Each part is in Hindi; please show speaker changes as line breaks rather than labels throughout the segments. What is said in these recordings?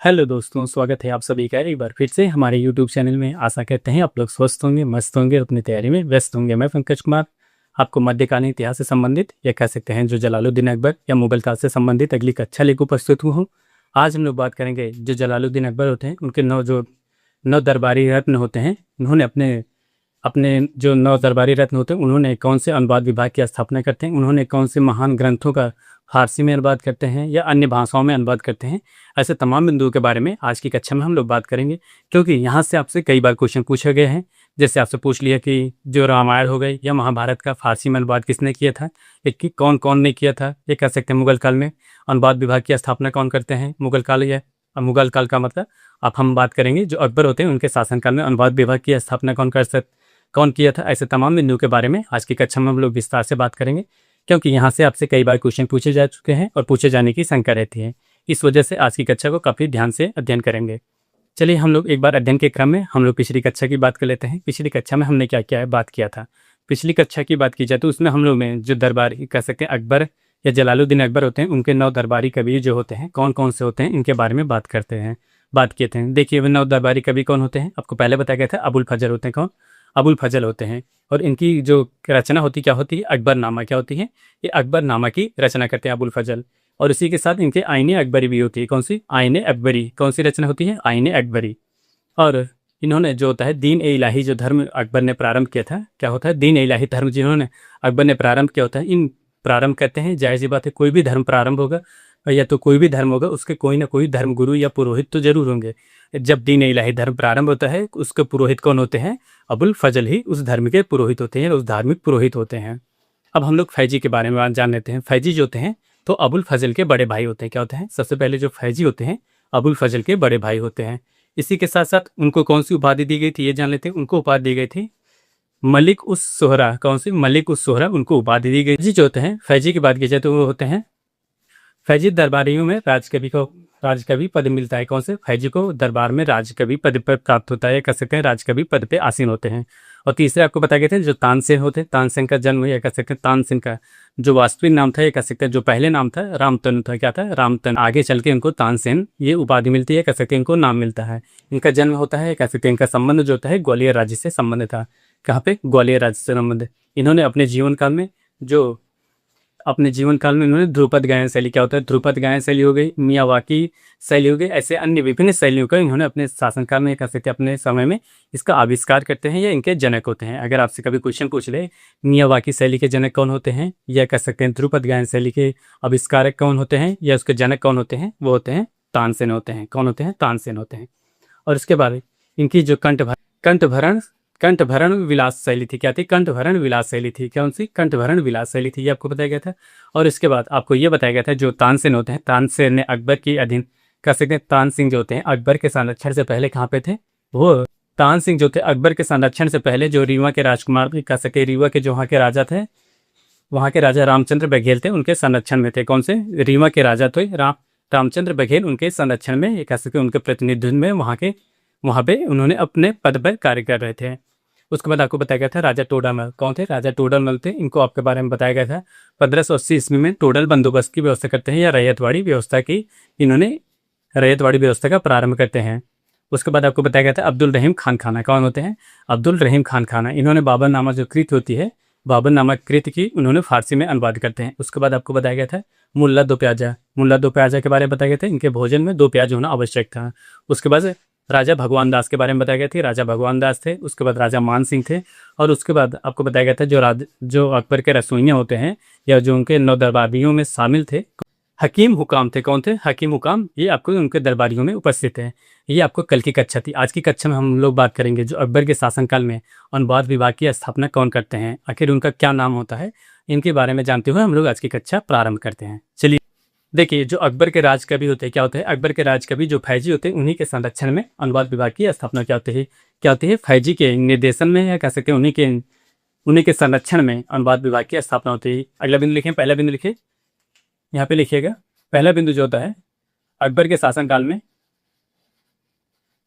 हेलो दोस्तों, स्वागत है आप सभी का एक बार फिर से हमारे यूट्यूब चैनल में। आशा करते हैं आप लोग स्वस्थ होंगे, मस्त होंगे, अपनी तैयारी में व्यस्त होंगे। मैं पंकज कुमार आपको मध्यकालीन इतिहास से संबंधित या कह सकते हैं जो जलालुद्दीन अकबर या मुगल काल से संबंधित अगली कक्षा लेकर उपस्थित हुआ हूँ। आज हम लोग बात करेंगे जो जलालुद्दीन अकबर होते हैं उनके नौ दरबारी रत्न होते हैं। उन्होंने अपने अपने जो नौ दरबारी रत्न होते हैं उन्होंने कौन से अनुवाद विभाग की स्थापना करते हैं, उन्होंने कौन से महान ग्रंथों का फारसी में अनुवाद करते हैं या अन्य भाषाओं में अनुवाद करते हैं। ऐसे तमाम बिंदुओं के बारे में आज की कक्षा में हम लोग बात करेंगे, क्योंकि यहाँ से आपसे कई बार क्वेश्चन पूछे गए हैं। जैसे आपसे पूछ लिया कि जो रामायण हो गई या महाभारत का फारसी में अनुवाद किसने किया था, एक कौन कौन ने किया था। ये कह सकते हैं मुगल काल में अनुवाद विभाग की स्थापना कौन करते हैं। मुगल काल का मतलब अब हम बात करेंगे जो अकबर होते हैं उनके शासनकाल में अनुवाद विभाग की स्थापना कौन किया था। ऐसे तमाम बिंदुओं के बारे में आज की कक्षा में हम लोग विस्तार से बात करेंगे, क्योंकि यहाँ से आपसे कई बार क्वेश्चन पूछे जा चुके हैं और पूछे जाने की शंका रहती है। इस वजह से आज की कक्षा को काफ़ी ध्यान से अध्ययन करेंगे। चलिए हम लोग एक बार अध्ययन के क्रम में हम लोग पिछली कक्षा की बात कर लेते हैं। पिछली कक्षा में हमने क्या क्या बात किया था। पिछली कक्षा की बात की जाए तो उसमें हम लोग में जो दरबारी कह सकते हैं अकबर या जलालुद्दीन अकबर होते हैं उनके 9 दरबारी कवि जो होते हैं कौन कौन से होते हैं इनके बारे में बात किए थे। देखिए वे 9 दरबारी कवि कौन होते हैं। आपको पहले बताया गया था अबुल फजल होते हैं। कौन? अबुल फजल होते हैं। और इनकी जो रचना होती क्या होती है, अकबरनामा क्या होती है, ये अकबरनामा की रचना करते हैं अबुल फजल। और इसी के साथ इनके आईने अकबरी भी होती है। कौन सी? आईने अकबरी। कौन सी रचना होती है? आईने अकबरी। और इन्होंने जो होता है दीन ए इलाही जो धर्म अकबर ने प्रारंभ किया था, क्या होता है दीन ए इलाही धर्म जिन्होंने अकबर ने प्रारंभ किया होता है। इन प्रारंभ करते हैं, जाहिर सी बात है कोई भी धर्म प्रारंभ होगा या तो कोई भी धर्म होगा उसके कोई ना कोई धर्म गुरु या पुरोहित तो जरूर होंगे। जब दीन ए इलाही धर्म प्रारंभ होता है उसके पुरोहित कौन होते हैं? अबुल फजल ही उस धर्म के पुरोहित होते हैं, उस धार्मिक पुरोहित होते हैं। अब हम लोग फैजी के बारे में जान लेते हैं। फैजी जो होते हैं तो अबुल फजल के बड़े भाई होते हैं। क्या होते हैं? सबसे पहले जो फैजी होते हैं अबुल फजल के बड़े भाई होते हैं। इसी के साथ साथ उनको कौन सी उपाधि दी गई थी ये जान लेते हैं। उनको उपाधि दी गई थी मलिक उस सोहरा। कौन सी? मलिक उस सोहरा उनको उपाधि दी गई। जो होते हैं फैजी की बात की जाए तो वो होते हैं फैजी दरबारियों में राजकवि पद मिलता है। कौन से? फैजी को दरबार में राजकवि पद पर प्राप्त होता है, कह सकते हैं राजकवि पद पे आसीन होते हैं। और तीसरे आपको बताया गया था जो तानसेन होते हैं, तानसेन का जन्म या कह सकते हैं तानसेन का जो वास्तविक नाम था, ये कह सकते हैं जो पहले नाम था रामतनु था। क्या था? रामतनु। आगे चल के इनको तानसेन ये उपाधि मिलती है, कह सकते हैं इनको नाम मिलता है। इनका जन्म होता है, कह सकते हैं इनका संबंध जो होता है ग्वालियर राज्य से संबंध था। कहाँ पे? ग्वालियर राज्य से संबंध। इन्होंने अपने जीवन काल में इन्होंने ध्रुपद गायन शैली, क्या होता है ध्रुपद गायन शैली हो गई, मियावाकी शैली हो गई, ऐसे अन्य विभिन्न शैलियों का इन्होंने अपने शासनकाल में कह सकते अपने समय में इसका आविष्कार करते हैं या इनके जनक होते हैं। अगर आपसे कभी क्वेश्चन पूछ ले मियावाकी शैली के जनक कौन होते हैं या कह सकते हैं ध्रुपद गायन शैली के आविष्कारक कौन होते हैं या उसके जनक कौन होते हैं, वो होते हैं तानसेन होते हैं। कौन होते हैं? तानसेन होते हैं। और उसके बाद इनकी जो कंठभरण विलास शैली थी। क्या थी? कंठभरण विलास शैली थी। कौन सी? कंठभरण विलास शैली थी, ये आपको बताया गया था। और इसके बाद आपको ये बताया गया था जो तानसेन होते हैं, तानसेन ने अकबर के अधीन कह सकते हैं तान सिंह जो होते हैं अकबर के संरक्षण से पहले कहाँ पे थे वो? तान सिंह जो थे अकबर के संरक्षण से पहले जो रीवा के राजकुमार कह सके, रीवा के जो वहाँ के राजा थे, वहाँ के राजा रामचंद्र बघेल थे, उनके संरक्षण में थे। कौन से? रीवा के राजा थे रामचंद्र बघेल, उनके संरक्षण में ये कह सके उनके प्रतिनिधित्व में वहाँ पे उन्होंने अपने पद पर कार्य कर रहे थे। उसके बाद आपको बताया गया था राजा टोडरमल। कौन थे? राजा टोडरमल थे। इनको आपके बारे में बताया गया था 1580 ईस्वी में टोडल बंदोबस्त की व्यवस्था करते हैं या रैयतवाड़ी व्यवस्था का प्रारंभ करते हैं। उसके बाद आपको बताया गया था अब्दुल रहीम खान खाना। कौन होते हैं? अब्दुल रहीम खान खाना। इन्होंने बाबरनामा जो कृत होती है, बाबरनामा कृत की उन्होंने फारसी में अनुवाद करते हैं। उसके बाद आपको बताया गया था मुल्ला दो प्याजा के बारे में बताया गया था। इनके भोजन में 2 प्याज होना आवश्यक था। उसके बाद राजा भगवान दास के बारे में बताया गया था, राजा भगवान दास थे। उसके बाद राजा मान सिंह थे। और उसके बाद आपको बताया गया था जो अकबर के रसोइया होते हैं या जो उनके 9 दरबारियों में शामिल थे, हकीम हुकाम थे। कौन थे? हकीम हुकाम। ये आपको उनके दरबारियों में उपस्थित है। ये आपको कल की कक्षा थी। आज की कक्षा में हम लोग बात करेंगे जो अकबर के शासनकाल में अनुवाद विभाग की स्थापना कौन करते हैं, आखिर उनका क्या नाम होता है, इनके बारे में जानते हुए हम लोग आज की कक्षा प्रारंभ करते हैं। चलिए देखिए जो अकबर के राज कवि होते हैं, क्या होते हैं अकबर के राज कवि जो फैजी होते हैं, उन्हीं के संरक्षण में अनुवाद विभाग की स्थापना क्या होती है फैजी के निर्देशन में या कह सकते हैं उन्हीं के संरक्षण में अनुवाद विभाग की स्थापना होती है। अगला बिंदु लिखें, पहला बिंदु लिखिए, यहाँ पे लिखिएगा। पहला बिंदु जो होता है अकबर के शासनकाल में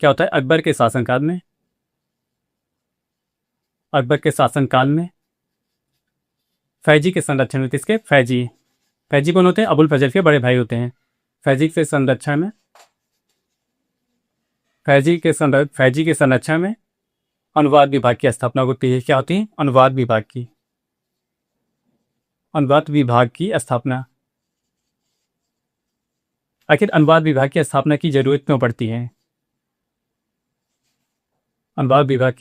क्या होता है? अकबर के शासनकाल में फैजी के संरक्षण में, किसके? फैजी कौन होते हैं? अबुल फजल के बड़े भाई होते हैं। फैजी के संरक्षण में फैजी के संरक्षण में अनुवाद विभाग की स्थापना होती है। क्या होती है? अनुवाद विभाग की स्थापना। आखिर अनुवाद विभाग की स्थापना की जरूरत क्यों पड़ती है? अनुवाद विभाग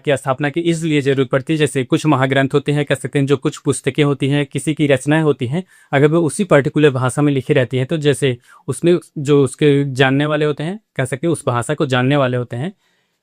की स्थापना की इसलिए जरूरत पड़ती है, जैसे कुछ महाग्रंथ होते हैं, कह सकते हैं जो कुछ पुस्तकें होती हैं, किसी की रचनाएं होती हैं, अगर वो उसी पर्टिकुलर भाषा में लिखी रहती हैं, तो जैसे उसमें जो उसके जानने वाले होते हैं, कह सकते हैं उस भाषा को जानने वाले होते हैं,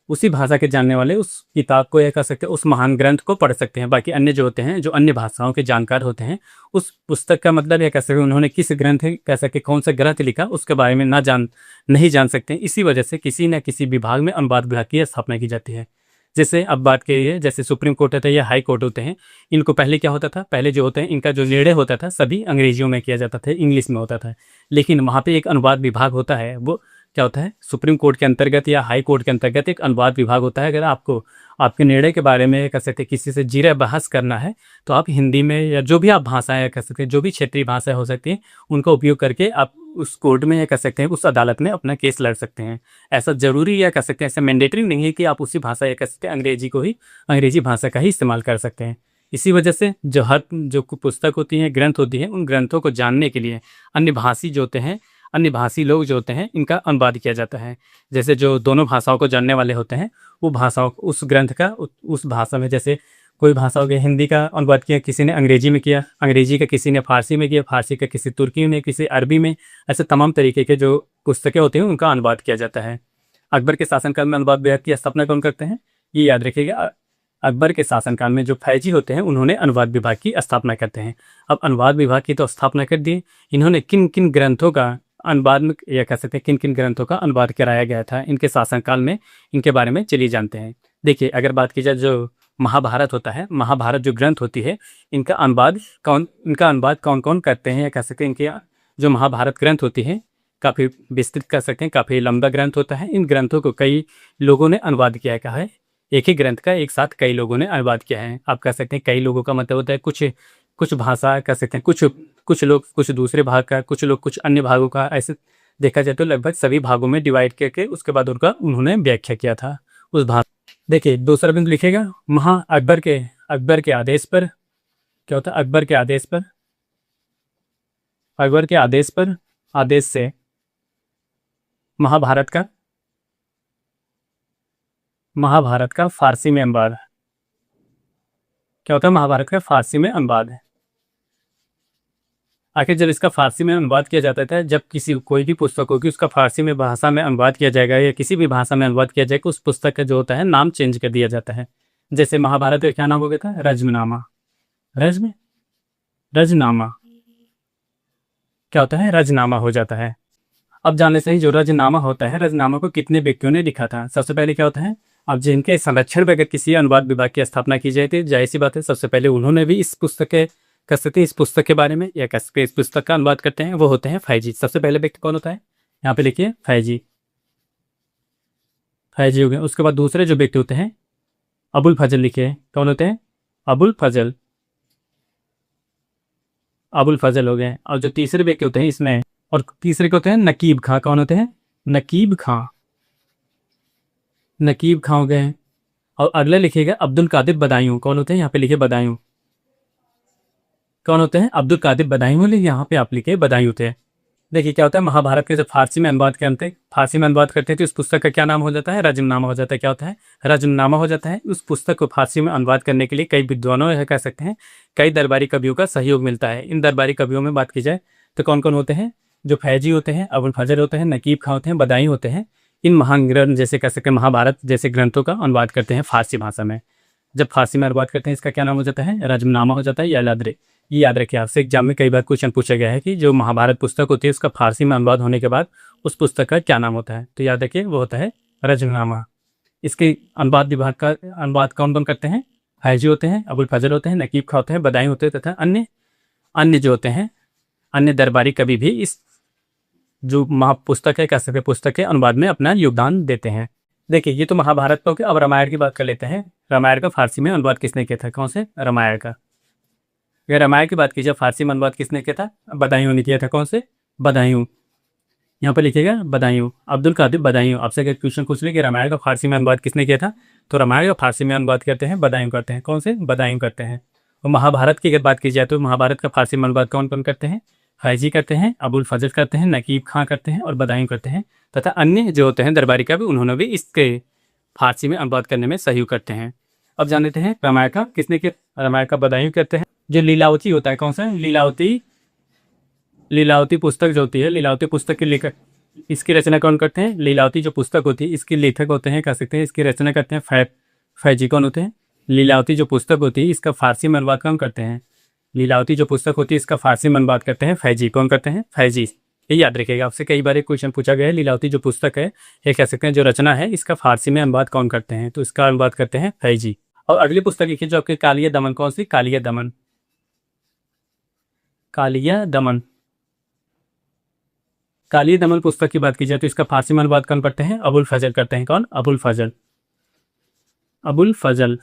उसी भाषा के जानने वाले उस किताब को, या कह सकते हैं उस महान ग्रंथ को पढ़ सकते हैं। बाकी अन्य जो होते हैं, जो अन्य भाषाओं के जानकार होते हैं, उस पुस्तक का मतलब, या कह सकते हैं उन्होंने किस ग्रंथ, कह सकते कौन सा ग्रंथ लिखा, उसके बारे में नहीं जान सकते हैं। इसी वजह से किसी न किसी विभाग में अनुवाद विभाग की स्थापना की जाती है। जैसे अब बात करिए, जैसे सुप्रीम कोर्ट होता है या हाई कोर्ट होते हैं, इनको पहले क्या होता था? पहले जो होते हैं, इनका जो निर्णय होता था सभी अंग्रेजियों में किया जाता था, इंग्लिश में होता था। लेकिन वहाँ पे एक अनुवाद विभाग होता है, वो क्या होता है? सुप्रीम कोर्ट के अंतर्गत या हाई कोर्ट के अंतर्गत एक अनुवाद विभाग होता है। अगर आपको आपके निर्णय के बारे में, कह सकते किसी से जीरा बहस करना है, तो आप हिंदी में, या जो भी आप भाषाएं, कह सकते हैं जो भी क्षेत्रीय भाषाएं हो सकती हैं, उनका उपयोग करके आप उस कोर्ट में, या कह सकते हैं उस अदालत में अपना केस लड़ सकते हैं। ऐसा जरूरी, या कह सकते हैं ऐसा मैंडेटरी नहीं है कि आप उसी भाषा, या कह सकते हैं अंग्रेजी भाषा का ही इस्तेमाल कर सकते हैं। इसी वजह से जो पुस्तक होती है, ग्रंथ होती है, उन ग्रंथों को जानने के लिए अन्य भाषी लोग जो होते हैं, इनका अनुवाद किया जाता है। जैसे जो दोनों भाषाओं को जानने वाले होते हैं, वो भाषाओं उस ग्रंथ का उस भाषा में, जैसे कोई भाषा हो गई, हिंदी का अनुवाद किया, किसी ने अंग्रेजी में किया, अंग्रेजी का किसी ने फारसी में किया, फारसी का किसी तुर्की में, किसी अरबी में, ऐसे तमाम तरीके के जो पुस्तकें होती हैं उनका अनुवाद किया जाता है। अकबर के शासनकाल में अनुवाद विभाग की स्थापना कौन करते हैं? ये याद रखिएगा, अकबर के शासनकाल में जो फैजी होते हैं, उन्होंने अनुवाद विभाग की स्थापना करते हैं। अब अनुवाद विभाग की तो स्थापना कर दी, इन्होंने किन किन ग्रंथों का अनुवाद में, या कह सकते हैं किन किन ग्रंथों का अनुवाद कराया गया था इनके शासनकाल में, इनके बारे में चलिए जानते हैं। देखिए, अगर बात की जाए, जो महाभारत होता है, महाभारत जो ग्रंथ होती है, इनका अनुवाद कौन कौन करते हैं, या कह सकते हैं इनके जो महाभारत ग्रंथ होती है, काफ़ी विस्तृत कर सकते हैं, काफ़ी लंबा ग्रंथ होता है। इन ग्रंथों को कई लोगों ने अनुवाद किया है। कहा है एक ही ग्रंथ का एक साथ कई लोगों ने अनुवाद किया है। आप कह सकते हैं कई लोगों का मतलब होता है कुछ भाषा, कह सकते हैं कुछ लोग कुछ दूसरे भाग का, कुछ लोग कुछ अन्य भागों का, ऐसे देखा जाए तो लगभग सभी भागों में डिवाइड करके उसके बाद उन्होंने व्याख्या किया था उस भाग। देखिए, दूसरा बिंदु लिखेगा, अकबर के आदेश पर, क्या होता है? अकबर के आदेश से महाभारत का फारसी में अनुवाद। क्या होता है? महाभारत का फारसी में अनुवाद है। आखिर जब इसका फारसी में अनुवाद किया जाता था, जब कोई भी पुस्तक होगी उसका फारसी में भाषा में अनुवाद किया जाएगा, या किसी भी भाषा में अनुवाद किया जाएगा, उस पुस्तक का जो होता है नाम चेंज कर दिया जाता है। जैसे महाभारत का क्या नाम हो गया था? रजनामा। क्या होता है? रजनामा हो जाता है। अब जानने से ही, जो रजनामा होता है, रजनामा को कितने व्यक्तियों ने लिखा था? सबसे पहले क्या होता है, अब जिनके संरक्षण में अगर किसी अनुवाद विभाग की स्थापना की जाए, तो जाहिर सी बात है सबसे पहले उन्होंने भी इस पुस्तक के बारे में, या कह सकते इस पुस्तक का अनुवाद करते हैं, वो होते हैं फैजी। सबसे पहले व्यक्ति कौन होता है? यहाँ पे लिखिए, फैजी हो गए। उसके बाद दूसरे जो व्यक्ति होते हैं, अबुल फजल लिखिए। कौन होते हैं? अबुल फजल हो गए। और जो तीसरे व्यक्ति होते हैं इसमें, और तीसरे के होते हैं नकीब खां। कौन होते हैं? नकीब खां हो गए। और अगले लिखिएगा अब्दुल कादिर बदायूं। कौन होते हैं? यहाँ पे लिखे बदायूं। कौन होते हैं? अब्दुल कादिर बदायूं, यहाँ पे आप लिखे बदायूं थे। देखिए, क्या होता है, महाभारत के जब फारसी में अनुवाद करते हैं, तो उस पुस्तक का क्या नाम हो जाता है? रजमनामा हो जाता है। क्या होता है? रजमनामा हो जाता है। उस पुस्तक को फारसी में अनुवाद करने के लिए कई विद्वानों, या कह सकते हैं कई दरबारी कवियों का सहयोग मिलता है। इन दरबारी कवियों में बात की जाए तो कौन कौन होते हैं? जो फैजी होते हैं, अबुल फजल होते हैं, नकीब खां होते हैं, बदायूं होते हैं। इन महान ग्रंथ, जैसे कह सकते हैं महाभारत जैसे ग्रंथों का अनुवाद करते हैं फारसी भाषा में। जब फारसी में अनुवाद करते हैं, इसका क्या नाम हो जाता है? रजमनामा हो जाता है, या ये याद रखिए, आपसे एग्जाम में कई बार क्वेश्चन पूछा गया है कि जो महाभारत पुस्तक होती है उसका फारसी में अनुवाद होने के बाद उस पुस्तक का क्या नाम होता है? तो याद रखिए, वो होता है रजमनामा। इसके अनुवाद कौन कौन करते हैं? फैजी होते हैं, अबुल फजल होते हैं, नकीब खां होते हैं, बदायूं होते हैं, तथा अन्य जो होते हैं, अन्य दरबारी कवि भी इस जो महापुस्तक है, कह सकते पुस्तक के अनुवाद में अपना योगदान देते हैं। देखिए, ये तो महाभारत का हो गया। अब रामायण की बात कर लेते हैं। रामायण का फारसी में अनुवाद किसने किया था? कौन से? रामायण का। अगर रामायण की बात कीजिए, फारसी में अनुवाद किसने किया था? बदायूं ने किया था। कौन से? बदायूं। यहाँ पर लिखिएगा बदायूं, अब्दुल कादिर बदायूं। आपसे अगर क्वेश्चन पूछ ले कि रामायण का फारसी में अनुवाद किसने किया था, तो रामायण का फारसी में अनुवाद करते हैं बदायूं करते हैं। कौन से? बदायूं करते हैं। और महाभारत की अगर बात की जाए तो महाभारत का फारसी में अनुवाद कौन कौन करते हैं? फैजी करते हैं, अबुल फजल करते हैं, नकीब खां करते हैं और बदायूं करते हैं। तथा अन्य जो होते हैं दरबारी का भी, उन्होंने भी इसके फारसी में अनुवाद करने में सहयोग करते हैं। अब जान लेते हैं रामायण का किसने किया। रामायण का बदायूं करते हैं। जो लीलावती होता है, कौन सा? लीलावती पुस्तक जो होती है, लीलावती पुस्तक के लेखक, इसकी रचना कौन करते हैं? लीलावती जो पुस्तक होती है इसके लेखक होते हैं, कह सकते हैं इसकी रचना करते हैं फैजी। कौन होते हैं? लीलावती जो पुस्तक होती है इसका फारसी में अनुवाद कौन करते हैं? लीलावती जो पुस्तक होती है इसका फारसी में अनुवाद करते हैं फैजी। कौन करते हैं? फैजी। ये याद रखिएगा, आपसे कई बार एक क्वेश्चन पूछा गया है, लीलावती जो पुस्तक है, ये कह सकते हैं जो रचना है, इसका फारसी में अनुवाद कौन करते हैं? तो इसका अनुवाद करते हैं फैजी। और अगली पुस्तक लिखिए जो आपके कालिया दमन। कौन सी? कालिया दमन। कालिया दमन। कालिया दमन पुस्तक की बात की जाए तो इसका फारसी में अनुवाद कौन करते हैं? अबुल फजल करते हैं। कौन? अबुल फजल। अबुल फजल।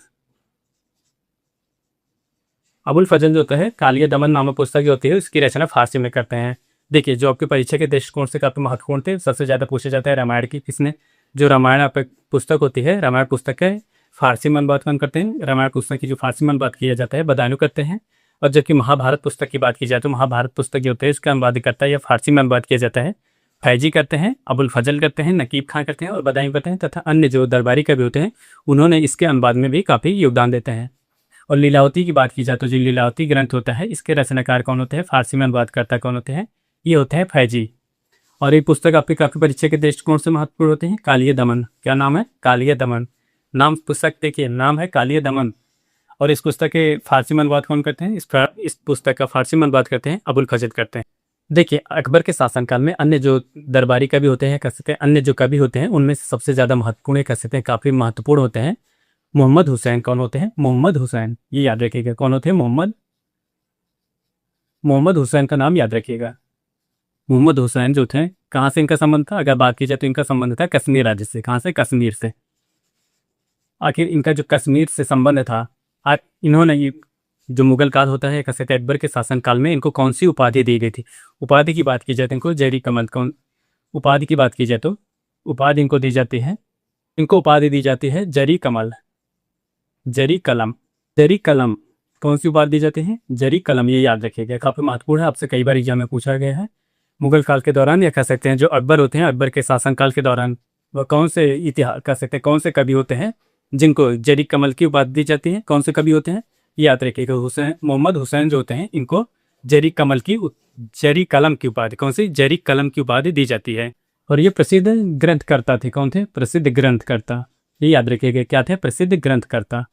अबुल फजल जो होता है, कालिया दमन नामक पुस्तक जो होती है उसकी रचना फारसी में करते हैं। देखिए, जो आपके परीक्षा के दृष्टिकोण से काफी महत्वपूर्ण थे, सबसे ज्यादा पूछा जाता है रामायण की किसने। जो रामायण आप पुस्तक होती है, रामायण पुस्तक है फारसी में अनुवाद कौन करते हैं? रामायण पुस्तक की जो फारसी में अनुवाद किया जाता है बदायूं करते हैं। और जबकि महाभारत पुस्तक की बात की जाए तो महाभारत पुस्तक जो होते हैं इसका अनुवाद करता है या फारसी में अनुवाद किया जाता है फैजी करते हैं, अबुल फजल करते हैं, नकीब खां करते हैं और बदायूं करते हैं। तथा अन्य जो दरबारी कवि होते हैं उन्होंने इसके अनुवाद में भी काफ़ी योगदान देते हैं। और लीलावती की बात की जाए तो जो लीलावती ग्रंथ होता है इसके रचनाकार कौन होते हैं? फारसी में अनुवादकर्ता कौन होते हैं? ये होते हैं फैजी। और ये पुस्तक आपके काफ़ी परीक्षा के दृष्टिकोण से महत्वपूर्ण होते हैं। कालिया दमन। क्या नाम है? कालिया दमन। नाम पुस्तक देखिए, नाम है कालिया दमन। और इस पुस्तक के फारसी में अनुवाद कौन करते हैं? इस पुस्तक का फारसी में अनुवाद करते हैं अबुल फजल करते हैं। देखिए, अकबर के शासनकाल में अन्य जो दरबारी कवि होते हैं, कह सकते हैं अन्य जो कवि होते हैं उनमें से सबसे ज़्यादा महत्वपूर्ण, कह सकते हैं काफ़ी महत्वपूर्ण होते हैं मोहम्मद हुसैन। कौन होते हैं? मोहम्मद हुसैन। ये याद रखिएगा, कौन होते हैं? मोहम्मद हुसैन का नाम याद रखिएगा। मोहम्मद हुसैन जो थे, कहाँ से इनका संबंध था? अगर बात की जाए तो इनका संबंध था कश्मीर राज्य से। कहाँ से? कश्मीर से। आखिर इनका जो कश्मीर से संबंध था, इन्होंने ये जो मुगल काल होता है, कह सकते हैं अकबर के शासनकाल में इनको कौन सी उपाधि दी गई थी? उपाधि की बात की जाए तो इनको जरी कमल। कौन? उपाधि की बात की जाए तो उपाधि इनको दी जाती है, इनको उपाधि दी जाती है जरी कमल, जरी कलम। जरी कलम। कौन सी उपाधि दी जाती है? जरी कलम। ये याद रखिएगा, काफ़ी महत्वपूर्ण है, आपसे कई बार एग्जाम में पूछा गया है। मुगल काल के दौरान, या कह सकते हैं जो अकबर होते हैं, अकबर के शासनकाल के दौरान वह कौन से इतिहास, कह सकते हैं कौन से कवि होते हैं जिनको जरी कमल की उपाधि दी जाती है? कौन से कवि होते हैं? याद रखिएगा, हुसैन, मोहम्मद हुसैन जो होते हैं इनको जरी कलम की उपाधि, कौन सी? जरी कलम की उपाधि दी जाती है। और ये प्रसिद्ध ग्रंथकर्ता थे। कौन थे? प्रसिद्ध ग्रंथकर्ता। ये याद रखिएगा, क्या थे? प्रसिद्ध ग्रंथकर्ता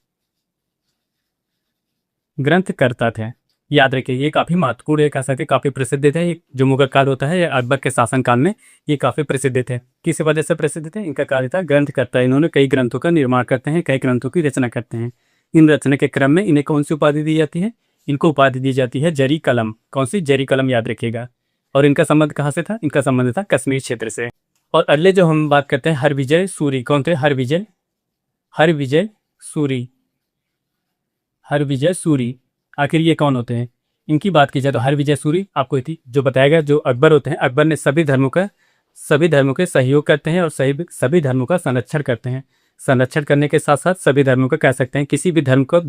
थे। याद रखिए, ये काफ़ी महत्वपूर्ण है, कह सकते हैं काफ़ी प्रसिद्ध थे। ये जो मुगल काल होता है अकबर के शासनकाल में ये काफ़ी प्रसिद्ध थे। किस वजह से प्रसिद्ध थे? इनका कार्य था ग्रंथकर्ता। इन्होंने कई ग्रंथों का निर्माण करते हैं, कई ग्रंथों की रचना करते हैं। इन रचना के क्रम में इन्हें कौन सी उपाधि दी जाती है? इनको उपाधि दी जाती है जरी कलम। कौन सी? जरी कलम, याद रखिएगा। और इनका संबंध कहाँ से था? इनका संबंध था कश्मीर क्षेत्र से। और अगले जो हम बात करते हैं हरविजय सूरी। कौन थे? हरविजय सूरी। आखिर ये कौन होते हैं? इनकी बात की जाए तो हरविजय सूरी आपको थी जो बताया गया, जो अकबर होते हैं, अकबर ने सभी धर्मों के सहयोग करते हैं और सभी धर्मों का संरक्षण करते हैं। संरक्षण करने के साथ साथ सभी धर्मों का, कह सकते हैं किसी भी धर्म को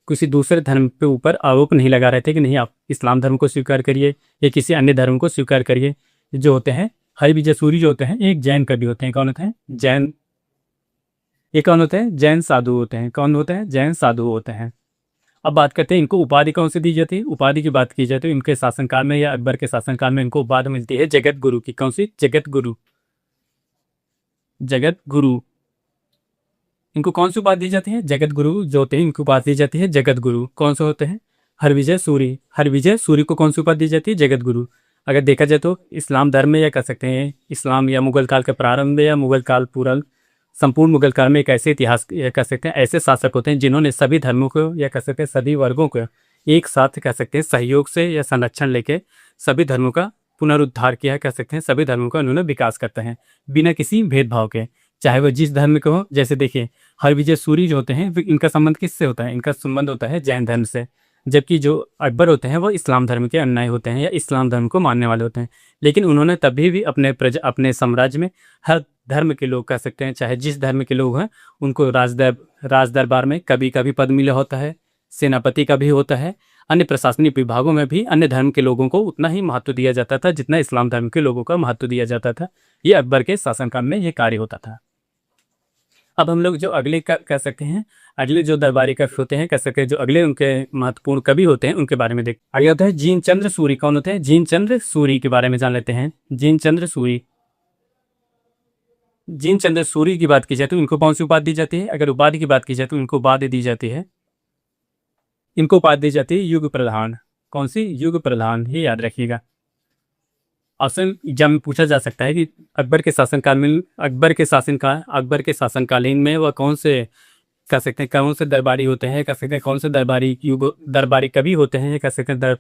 किसी दूसरे धर्म के ऊपर आरोप नहीं लगा रहे थे कि नहीं आप इस्लाम धर्म को स्वीकार करिए या किसी अन्य धर्म को स्वीकार करिए। जो होते हैं हरविजय सूरी जो होते हैं एक जैन कवि होते हैं। कौन होते हैं? जैन। ये कौन होते हैं? जैन साधु होते हैं। कौन होते हैं? जैन साधु होते हैं। अब बात करते हैं इनको उपाधि कौन सी दी जाती है। उपाधि की बात की जाए तो इनके शासनकाल में या अकबर के शासनकाल में इनको उपाधि मिलती है जगत गुरु की। कौन सी? जगत गुरु। इनको कौन सी उपाधि दी जाती है? जगत गुरु जो होते हैं इनको उपाधि दी जाती है जगत गुरु। कौन से होते हैं? हरविजय सूरी को कौन सी उपाधि दी जाती है? जगत गुरु। अगर देखा जाए तो इस्लाम धर्म में, या कह सकते हैं इस्लाम या मुगल काल के प्रारंभ में या मुगल काल पूरा संपूर्ण मुगल काल में एक ऐसे इतिहास, या कह सकते हैं ऐसे शासक होते हैं जिन्होंने सभी धर्मों को, या कह सकते हैं सभी वर्गों को एक साथ, कह सकते हैं सहयोग से या संरक्षण लेके सभी धर्मों का पुनरुद्धार किया है। कह सकते हैं सभी धर्मों का उन्होंने विकास करते हैं बिना किसी भेदभाव के, चाहे वह जिस धर्म के हो। जैसे देखिए हरविजय सूरी जो होते हैं इनका संबंध किससे होता है? इनका संबंध होता है जैन धर्म से। जबकि जो अकबर होते हैं वो इस्लाम धर्म के अनुयायी होते हैं या इस्लाम धर्म को मानने वाले होते हैं। लेकिन उन्होंने तभी भी अपने साम्राज्य में हर धर्म के लोग कह सकते हैं, चाहे जिस धर्म के लोग हैं, उनको राज दरबार में कभी कभी पद मिला होता है, सेनापति का भी होता है। अन्य प्रशासनिक विभागों में भी अन्य धर्म के लोगों को उतना ही महत्व दिया जाता था जितना इस्लाम धर्म के लोगों का महत्व दिया जाता था। ये अकबर के शासनकाल में ये कार्य होता था। अब हम लोग जो अगले का कह सकते हैं, अगले जो दरबारी कवि होते हैं, कह सकते हैं जो अगले उनके महत्वपूर्ण कवि होते हैं, उनके बारे में देख आगे होता है जिनचंद्र सूरी। कौन होते हैं? जिनचंद्र सूरी के बारे में जान लेते हैं। जिनचंद्र सूरी, जिनचंद्र सूरी की बात की जाए तो इनको कौन सी उपाधि दी जाती है? अगर उपाधि की बात की जाए तो इनको उपाधि दी जाती है, इनको उपाधि दी जाती है युग प्रधान। कौन सी? युग प्रधान, ये याद रखिएगा। ऑप्शन एग्जाम में पूछा जा सकता है कि अकबर के शासनकाल में, अकबर के शासनकालीन में वह कौन से कह सकते हैं कौन से दरबारी होते हैं, कह सकते हैं कौन से दरबारी कवि होते हैं, कह सकते हैं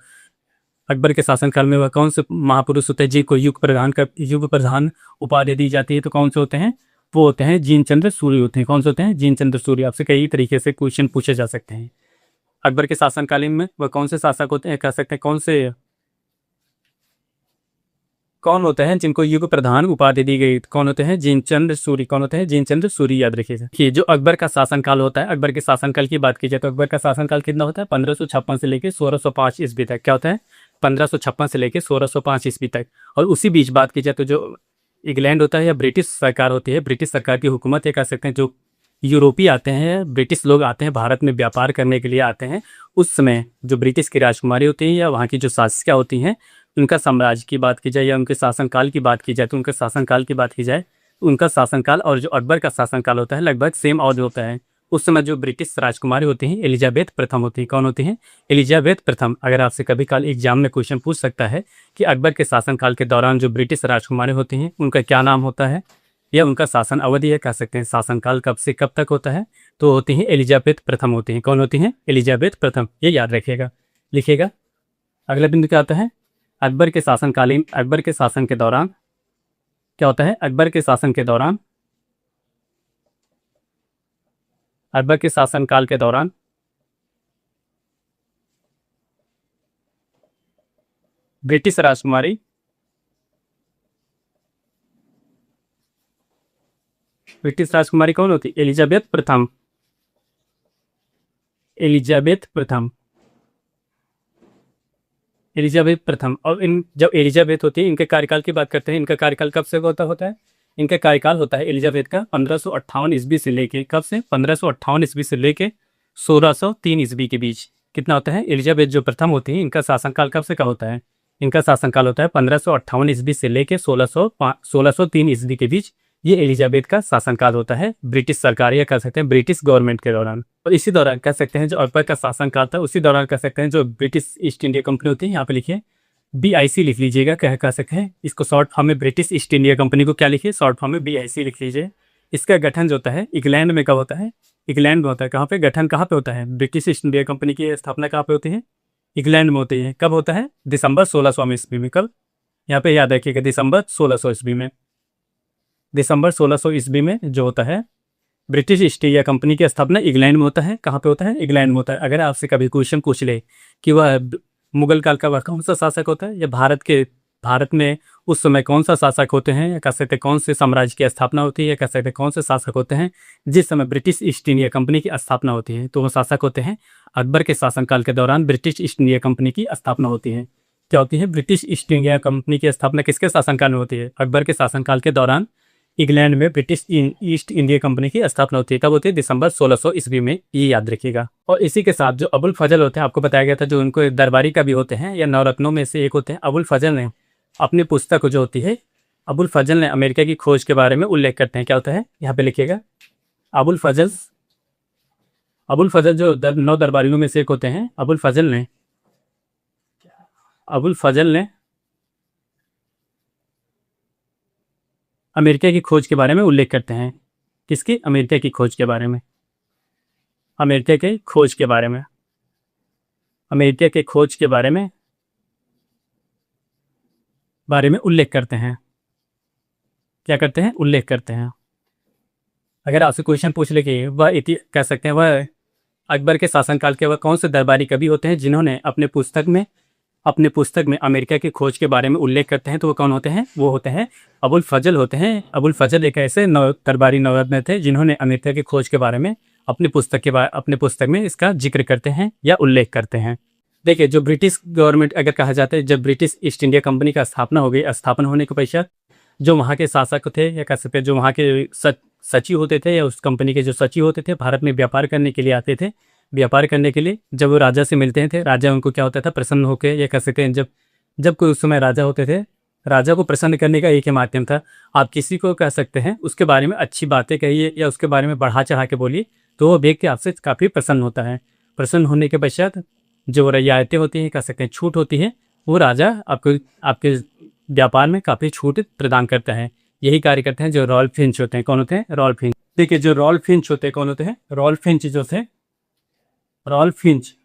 अकबर के शासनकाल में वह कौन से महापुरुष होते हैं जिनको युग प्रधान उपाधि दी जाती है? तो कौन से होते हैं? वो होते हैं जिनचंद्र सूरी होते हैं। कौन से होते हैं? जिनचंद्र सूरी। आपसे कई तरीके से क्वेश्चन पूछे जा सकते हैं। अकबर के शासनकालीन में वह कौन से शासक होते हैं, कह सकते हैं कौन होते हैं जिनको युग प्रधान उपाधि दी गई? कौन होते हैं? जिनचंद्र सूरी। कौन होते हैं? जिनचंद्र सूरी, याद रखिएगा। कि जो अकबर का शासनकाल होता है, अकबर के शासनकाल की बात की जाए तो अकबर का शासनकाल कितना होता है? 1556 से लेकर 1605 ईस्वी तक। क्या होता है? 1556 से लेकर 1605 ईस्वी तक। और उसी बीच बात की जाए तो जो इंग्लैंड होता है या ब्रिटिश सरकार होती है, ब्रिटिश सरकार की हुकूमत, ये कह सकते हैं जो यूरोपीय आते हैं, ब्रिटिश लोग आते हैं भारत में व्यापार करने के लिए आते हैं, उस समय जो ब्रिटिश की राजकुमारी होती है या वहाँ की जो शासिका होती हैं, उनका साम्राज्य की बात की जाए या उनके शासनकाल की बात की जाए तो उनका शासनकाल और जो अकबर का शासनकाल होता है लगभग सेम और होता है। उस समय जो ब्रिटिश राजकुमारी होती हैं एलिजाबेथ प्रथम होती हैं। कौन होती हैं? एलिजाबेथ प्रथम। अगर आपसे कभी काल एग्जाम में क्वेश्चन पूछ सकता है कि अकबर के शासनकाल के दौरान जो ब्रिटिश राजकुमारी होती हैं उनका क्या नाम होता है या उनका शासन अवधि है, कह सकते हैं शासनकाल कब से कब तक होता है, तो होती हैं एलिजाबेथ प्रथम होती हैं। कौन होती हैं? एलिजाबेथ प्रथम। ये याद रखिएगा, लिखिएगा। अगला बिंदु क्या आता है? अकबर के शासन के दौरान क्या होता है? अकबर के शासनकाल के दौरान ब्रिटिश राजकुमारी कौन होती? एलिजाबेथ प्रथम। और जब एलिजाबेथ होती है, इनके कार्यकाल की बात करते हैं, इनका कार्यकाल कब से होता है? इनका कार्यकाल होता है एलिजाबेथ का 1558 ईस्वी से लेके, कब से? 1558 ईस्वी से लेके 1603 ईस्वी के बीच। कितना होता है? एलिजाबेथ जो प्रथम होती है इनका शासनकाल कब से कब होता है? इनका शासनकाल होता है 1558 ईस्वी से लेके 1603 ईस्वी के बीच। ये एलिजाबेथ का शासनकाल होता है ब्रिटिश सरकार या कह सकते हैं ब्रिटिश गवर्नमेंट के दौरान। और इसी दौरान कह सकते हैं जो अकबर का शासनकाल था, उसी दौरान कह सकते हैं जो ब्रिटिश ईस्ट इंडिया कंपनी होती है, यहाँ पे लिखिए BIC लिख लीजिएगा, कह सकते हैं इसको शॉर्ट फॉर्म में। ब्रिटिश ईस्ट इंडिया कंपनी को क्या लिखिए? शॉर्ट फॉर्म में BIC लिख लीजिए। इसका गठन जो होता है इंग्लैंड में कब होता है? इंग्लैंड में होता है। कहाँ पे गठन कहाँ पे होता है? ब्रिटिश ईस्ट इंडिया कंपनी की स्थापना कहाँ पे होती है? इंग्लैंड में होती है। कब होता है? दिसंबर 1600 ईस्वी में। कब? यहाँ पे याद रखिएगा, दिसंबर 1600 ईस्वी में। दिसंबर 1600 ईस्वी में जो होता है ब्रिटिश ईस्ट इंडिया कंपनी की स्थापना इंग्लैंड में होता है। कहाँ पे होता है? इंग्लैंड में होता है। अगर आपसे कभी क्वेश्चन पूछ ले कि वह मुगल काल का वह कौन सा शासक होता है या भारत में उस समय कौन सा शासक होते हैं, या कह सकते कौन से साम्राज्य की स्थापना होती है, या कह सकते कौन से शासक होते हैं जिस समय ब्रिटिश ईस्ट इंडिया कंपनी की स्थापना होती है, तो वो शासक होते हैं अकबर के शासनकाल के दौरान ब्रिटिश ईस्ट इंडिया कंपनी की स्थापना होती है। क्या होती है? ब्रिटिश ईस्ट इंडिया कंपनी की स्थापना किसके शासनकाल में होती है? अकबर के शासनकाल के दौरान इंग्लैंड में ब्रिटिश ईस्ट इंडिया कंपनी की स्थापना होती है। कब होती है? दिसंबर 1600 ईस्वी में। ये याद रखिएगा। और इसी के साथ जो अबुल फजल होते हैं, आपको बताया गया था जो उनको दरबारी कवि होते हैं या नवरत्नों में से एक होते हैं, अबुल फजल ने अपनी पुस्तक जो होती है, अबुल फजल ने अमेरिका की खोज के बारे में उल्लेख करते हैं। क्या होता है? यहाँ पे लिखिएगा। अबुल फजल जो 9 दरबारियों में से एक होते हैं, अबुल फजल ने अमेरिका की खोज के बारे में उल्लेख करते हैं। किसकी? अमेरिका की खोज के बारे में। अमेरिका के खोज के बारे में उल्लेख करते हैं। क्या करते हैं? उल्लेख करते हैं। अगर आपसे क्वेश्चन पूछ ले कि वह कह सकते हैं वह अकबर के शासनकाल के वह कौन से दरबारी कवि होते हैं जिन्होंने अपने पुस्तक में अमेरिका की खोज के बारे में उल्लेख करते हैं? तो वो कौन होते हैं? वो होते हैं अबुल फजल होते हैं। अबुल फजल एक ऐसे दरबारी नवाब थे जिन्होंने अमेरिका की खोज के बारे में अपने पुस्तक में इसका जिक्र करते हैं या उल्लेख करते हैं। देखिए, जो ब्रिटिश गवर्नमेंट अगर कहा जाता है, जब ब्रिटिश ईस्ट इंडिया कंपनी का स्थापना हो गई, स्थापना होने के पश्चात जो वहाँ के शासक थे या कह सकते हैं जो वहाँ के सचिव होते थे या उस कंपनी के जो सचिव होते थे, भारत में व्यापार करने के लिए आते थे। व्यापार करने के लिए जब वो राजा से मिलते थे, राजा उनको क्या होता था, प्रसन्न होकर, या कह सकते हैं जब कोई उस समय राजा होते थे, राजा को प्रसन्न करने का एक ही माध्यम था, आप किसी को कह सकते हैं उसके बारे में अच्छी बातें कहिए या उसके बारे में बढ़ा चढ़ा के बोलिए, तो वो व्यक्ति आपसे काफ़ी प्रसन्न होता है। प्रसन्न होने के पश्चात जो रियायतें होती हैं, कह सकते हैं छूट होती है, वो राजा आपके व्यापार में काफ़ी छूट प्रदान करता है। यही कार्य करते हैं जो रॉयल फिंच होते हैं। कौन होते हैं? Royal Finch. देखिए, जो रॉयल फिंच होते हैं, कौन होते हैं? रॉयल फिंच जो थे, रॉयल फिंच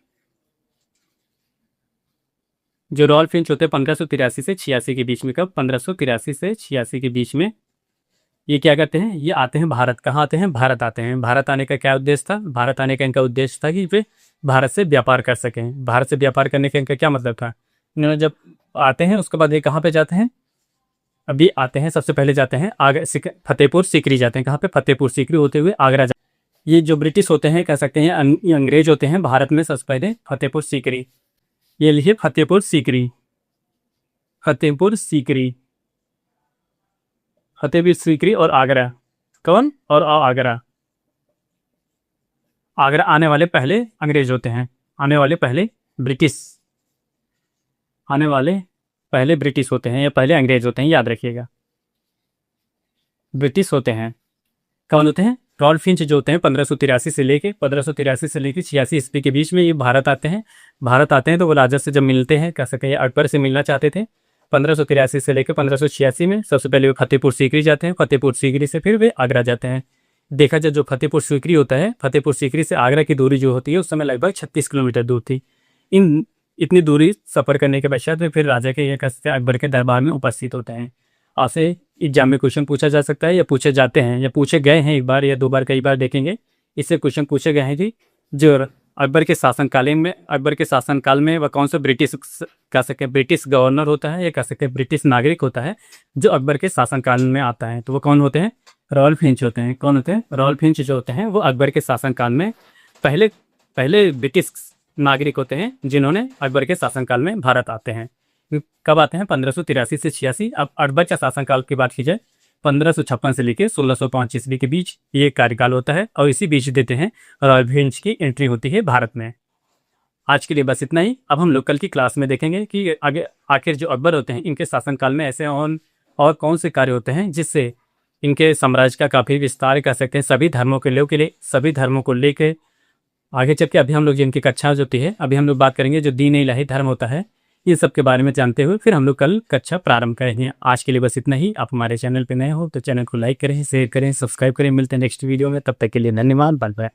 होते हैं 1583 से 86 के बीच में। कब? 1583 से 86 के बीच में ये क्या करते हैं? ये आते हैं भारत। कहाँ आते हैं? भारत आते हैं। भारत आने का क्या उद्देश्य था? भारत आने का इनका उद्देश्य था कि वे भारत से व्यापार कर सकें। भारत से व्यापार करने का इनका क्या मतलब था? इन्होंने जब आते हैं उसके बाद ये कहाँ पे जाते हैं? अभी आते हैं, सबसे पहले जाते हैं आगरा, फतेहपुर सीकरी जाते हैं। कहाँ पे? फतेहपुर सीकरी होते हुए आगरा जाते हैं। ये जो ब्रिटिश होते हैं, कह सकते हैं ये अंग्रेज होते हैं, भारत में सबसे पहले फतेहपुर सीकरी, ये लिखिए फतेहपुर सीकरी, फतेहपुर सीकरी, फतेहपुर सीकरी और आगरा। कौन? और आगरा। आगरा आने वाले पहले अंग्रेज होते हैं, आने वाले पहले ब्रिटिश होते हैं या पहले अंग्रेज होते हैं, याद रखिएगा। ब्रिटिश होते हैं। कौन होते हैं? रॉयल फिंच जो होते हैं 1583 से लेके 86 ईस्वी के बीच में ये भारत आते हैं। भारत आते हैं तो वो राजा से जब मिलते हैं, कह सके अकबर से मिलना चाहते थे। 1583 से लेकर 1586 में सबसे पहले वो फतेहपुर सीकरी जाते हैं। फतेहपुर सीकरी से फिर वे आगरा जाते हैं। देखा जाए जो फतेहपुर सीकरी होता है, फतेहपुर सीकरी से आगरा की दूरी जो होती है उस समय लगभग 36 किलोमीटर दूर थी। इतनी दूरी सफ़र करने के पश्चात वे फिर राजा के, कह सकते हैं अकबर के दरबार में उपस्थित होते हैं। आपसे एग्जाम में क्वेश्चन पूछा जा सकता है या पूछे जाते हैं या पूछे गए हैं, एक बार या दो बार, कई बार देखेंगे इससे क्वेश्चन पूछे गए हैं कि जो अकबर के शासनकाल में वह कौन सा ब्रिटिश, कह सकते हैं ब्रिटिश गवर्नर होता है या कह सकते हैं ब्रिटिश नागरिक होता है जो अकबर के शासनकाल में आता है? तो वो कौन होते हैं? रॉयल फिंच होते हैं। कौन होते हैं? रॉयल फिंच जो होते हैं वो अकबर के शासनकाल में पहले ब्रिटिश नागरिक होते हैं जिन्होंने अकबर के शासनकाल में भारत आते हैं। कब आते हैं? 1583 से 86। अब अकबर का शासनकाल की बात की जाए, 1556 से लेकर 1605 ईस्वी के बीच ये कार्यकाल होता है और इसी बीच देते हैं रॉयल फिंच की एंट्री होती है भारत में। आज के लिए बस इतना ही। अब हम लोग कल की क्लास में देखेंगे कि आगे आखिर जो अकबर होते हैं इनके शासनकाल में ऐसे और कौन से कार्य होते हैं जिससे इनके साम्राज्य का काफ़ी विस्तार कर सकते हैं सभी धर्मों को लेकर आगे चल के। अभी हम लोग जिनकी कक्षा होती है, अभी हम लोग बात करेंगे जो दीन इलाही धर्म होता है, ये सब के बारे में जानते हुए फिर हम लोग कल कक्षा प्रारंभ करेंगे। आज के लिए बस इतना ही। आप हमारे चैनल पर नए हो तो चैनल को लाइक करें, शेयर करें, सब्सक्राइब करें। मिलते हैं नेक्स्ट वीडियो में, तब तक के लिए धन्यवाद। Bye bye.